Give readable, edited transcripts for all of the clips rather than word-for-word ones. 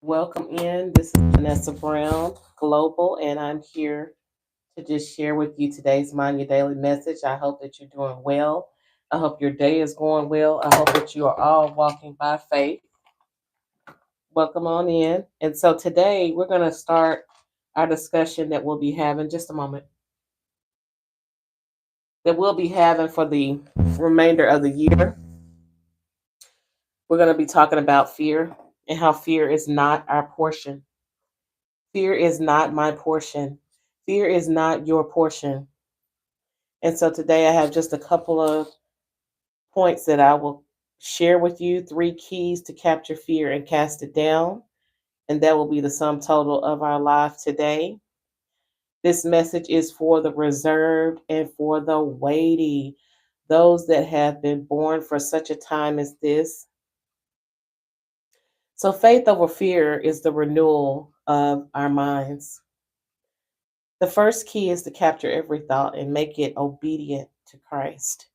Welcome in. This is Vanessa Brown Global, and I'm here to just share with you today's Mind Your Daily message. I hope that you're doing well. I hope your day is going well. I hope that you are all walking by faith. Welcome on in. And so today we're going to start our discussion that we'll be having just a moment. That we'll be having for the remainder of the year. We're going to be talking about fear and how fear is not our portion. Fear is not my portion. Fear is not your portion. And so today I have just a couple of points that I will share with you, three keys to capture fear and cast it down. And that will be the sum total of our life today. This message is for the reserved and for the weighty, those that have been born for such a time as this. So, faith over fear is the renewal of our minds. The first key is to capture every thought and make it obedient to Christ.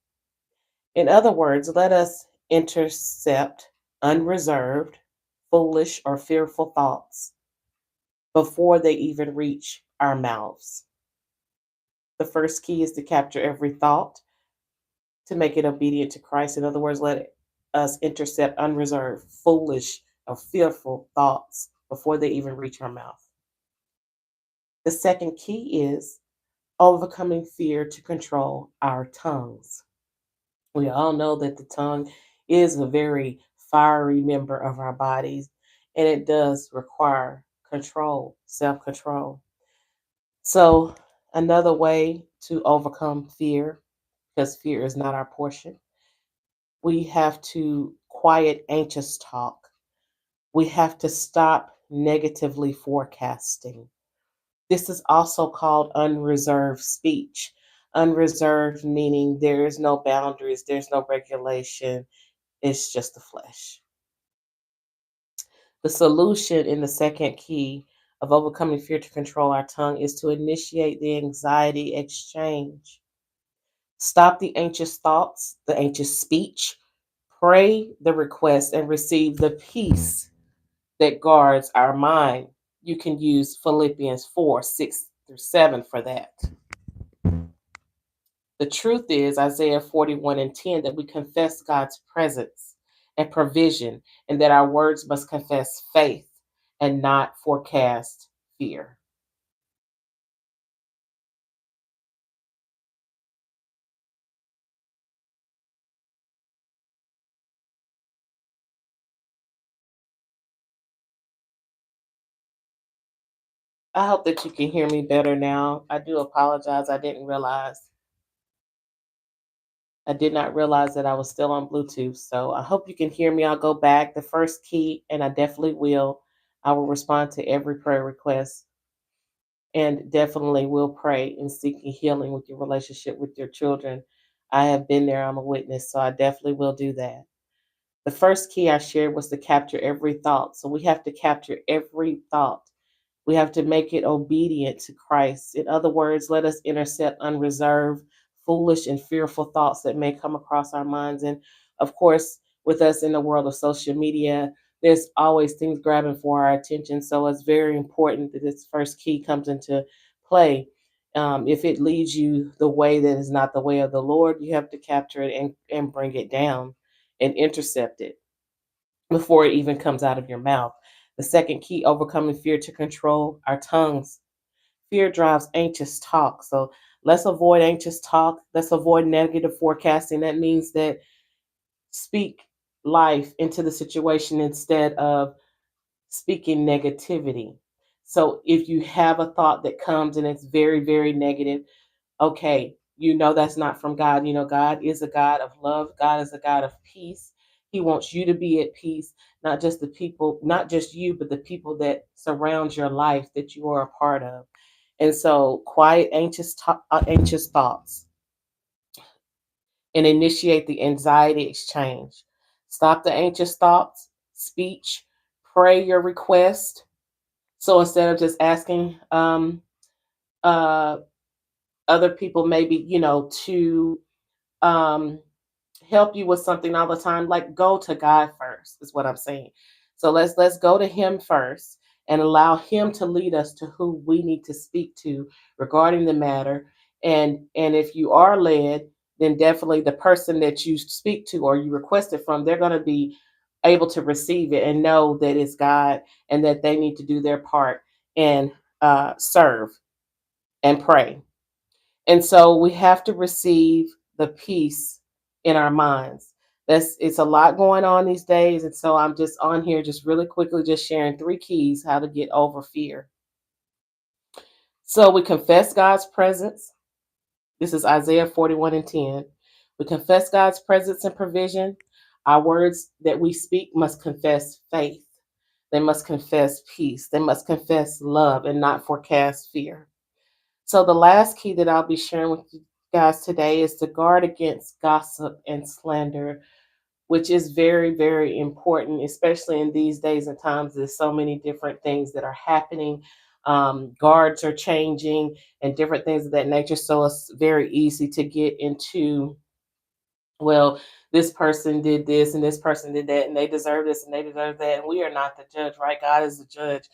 In other words, let us intercept unreserved, foolish, or fearful thoughts before they even reach our mouths. The first key is to capture every thought to make it obedient to Christ. In other words, let us intercept unreserved, foolish, or fearful thoughts before they even reach our mouth. The second key is overcoming fear to control our tongues. We all know that the tongue is a very fiery member of our bodies, and it does require control, self control. So, another way to overcome fear, because fear is not our portion, we have to quiet anxious talk. We have to stop negatively forecasting. This is also called unreserved speech. Unreserved meaning there is no boundaries, there's no regulation, it's just the flesh. The solution in the second key of overcoming fear to control our tongue is to initiate the anxiety exchange. Stop the anxious thoughts, the anxious speech, pray the request, and receive the peace that guards our mind. You can use Philippians 4:6-7 for that. The truth is, Isaiah 41:10, that we confess God's presence and provision, and that our words must confess faith and not forecast fear. I hope that you can hear me better now. I do apologize. I did not realize that I was still on Bluetooth. So I hope you can hear me. I'll go back. The first key, and I definitely will. I will respond to every prayer request and definitely will pray in seeking healing with your relationship with your children. I have been there, I'm a witness, so I definitely will do that. The first key I shared was to capture every thought. So we have to capture every thought. We have to make it obedient to Christ. In other words, let us intercept unreserved, foolish, and fearful thoughts that may come across our minds. And of course, with us in the world of social media, there's always things grabbing for our attention. So it's very important that this first key comes into play. If it leads you the way that is not the way of the Lord, you have to capture it and bring it down and intercept it before it even comes out of your mouth. The second key, overcoming fear to control our tongues. Fear drives anxious talk. So let's avoid anxious talk. Let's avoid negative forecasting. That means that speak life into the situation instead of speaking negativity. So if you have a thought that comes and it's very, very negative, okay, you know that's not from God. You know, God is a God of love, God is a God of peace. He wants you to be at peace, not just the people, not just you, but the people that surround your life that you are a part of. And so, quiet anxious thoughts and initiate the anxiety exchange. Stop the anxious thoughts, speech, pray your request. So instead of just asking uh, other people, maybe, to um, help you with something all the time, like go to God first, is what I'm saying. So let's go to him first and allow him to lead us to who we need to speak to regarding the matter. And if you are led, then definitely the person that you speak to or you request it from, they're going to be able to receive it and know that it's God and that they need to do their part and serve and pray. And so we have to receive the peace in our minds. That's It's a lot going on these days. And so I'm just on here just really quickly just sharing three keys how to get over fear. So we confess God's presence. This is Isaiah 41 and 10. We confess God's presence and provision. Our words that we speak must confess faith. They must confess peace. They must confess love and not forecast fear. So, the last key that I'll be sharing with you guys today is to guard against gossip and slander, which is very, very important, especially in these days and times. There's so many different things that are happening. Guards are changing and different things of that nature. So, it's very easy to get into, well, this person did this and this person did that, and they deserve this and they deserve that. And we are not the judge, right? God is the judge.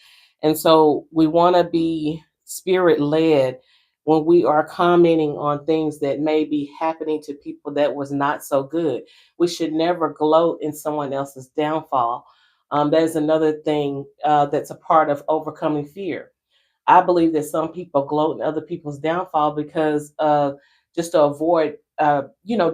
And so we want to be spirit led when we are commenting on things that may be happening to people that was not so good. We should never gloat in someone else's downfall. That is another thing that's a part of overcoming fear. I believe that some people gloat in other people's downfall because just to avoid,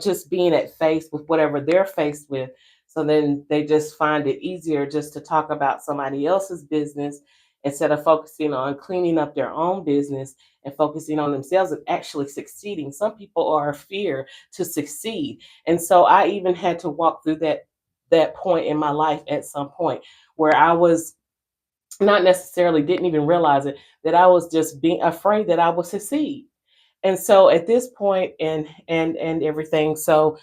just being at face with whatever they're faced with. So then they just find it easier just to talk about somebody else's business instead of focusing on cleaning up their own business and focusing on themselves and actually succeeding. Some people are fear to succeed. And so I even had to walk through that point in my life at some point where I was not necessarily didn't even realize it, that I was just being afraid that I would succeed. And so at this point and everything, so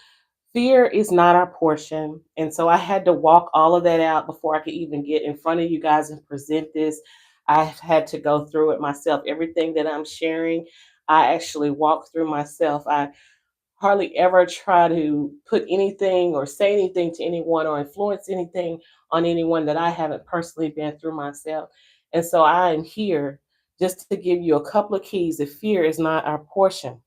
fear is not our portion. And so I had to walk all of that out before I could even get in front of you guys and present this. I've had to go through it myself. Everything that I'm sharing, I actually walked through myself. I hardly ever try to put anything or say anything to anyone or influence anything on anyone that I haven't personally been through myself. And so I am here just to give you a couple of keys if fear is not our portion.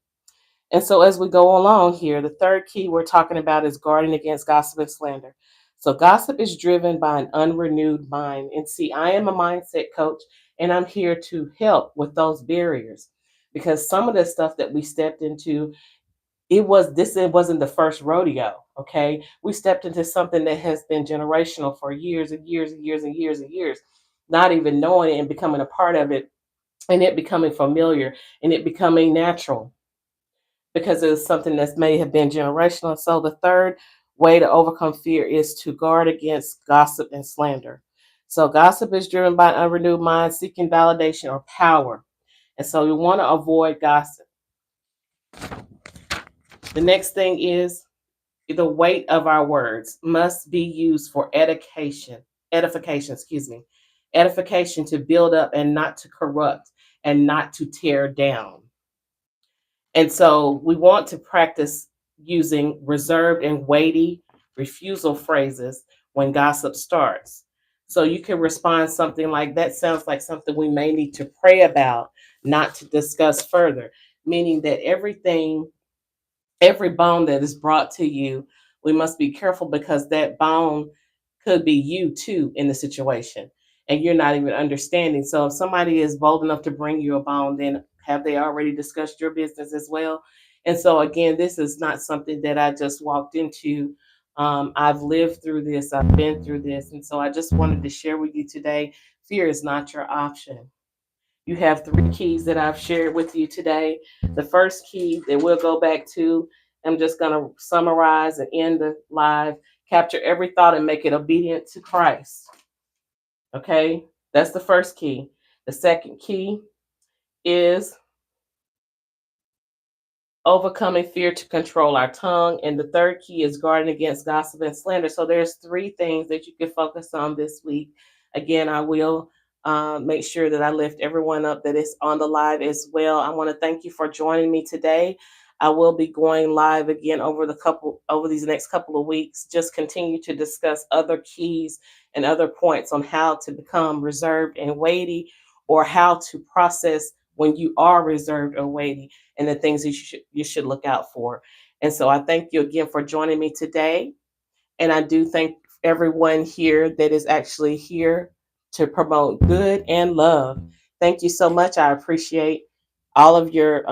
And so as we go along here, the third key we're talking about is guarding against gossip and slander. So gossip is driven by an unrenewed mind. And see, I am a mindset coach and I'm here to help with those barriers because some of the stuff that we stepped into, it wasn't the first rodeo. Okay, we stepped into something that has been generational for years and years and years and years and years, not even knowing it and becoming a part of it, and it becoming familiar and it becoming natural because it was something that may have been generational. So the third way to overcome fear is to guard against gossip and slander. So gossip is driven by an unrenewed mind seeking validation or power, and so we want to avoid gossip. The next thing is the weight of our words must be used for edification, edification to build up and not to corrupt and not to tear down. And so we want to practice using reserved and weighty refusal phrases when gossip starts. So you can respond something like, that sounds like something we may need to pray about, not to discuss further, meaning that every bone that is brought to you, we must be careful because that bone could be you too in the situation and you're not even understanding. So if somebody is bold enough to bring you a bone, then have they already discussed your business as well? And so again, this is not something that I just walked into. I've lived through this, I've been through this. And so I just wanted to share with you today, fear is not your option. You have three keys that I've shared with you today. The first key that we'll go back to, I'm just going to summarize and end the live. Capture every thought and make it obedient to Christ. Okay, that's the first key. The second key is overcoming fear to control our tongue. And the third key is guarding against gossip and slander. So there's three things that you can focus on this week. Again, I will make sure that I lift everyone up that is on the live as well. I want to thank you for joining me today. I will be going live again over these next couple of weeks. Just continue to discuss other keys and other points on how to become reserved and weighty, or how to process when you are reserved or weighty, and the things you should look out for. And so I thank you again for joining me today. And I do thank everyone here that is actually here to promote good and love. Thank you so much. I appreciate all of your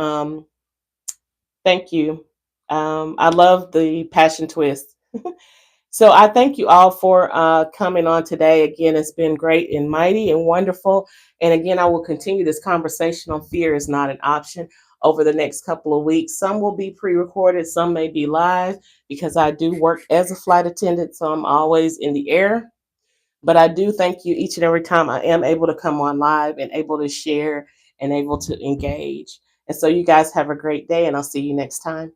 thank you. I love the passion twist. So I thank you all for coming on today. Again, it's been great and mighty and wonderful. And again, I will continue this conversation on fear is not an option over the next couple of weeks. Some will be pre-recorded, some may be live, because I do work as a flight attendant, so I'm always in the air. But I do thank you each and every time I am able to come on live and able to share and able to engage. And so you guys have a great day, and I'll see you next time.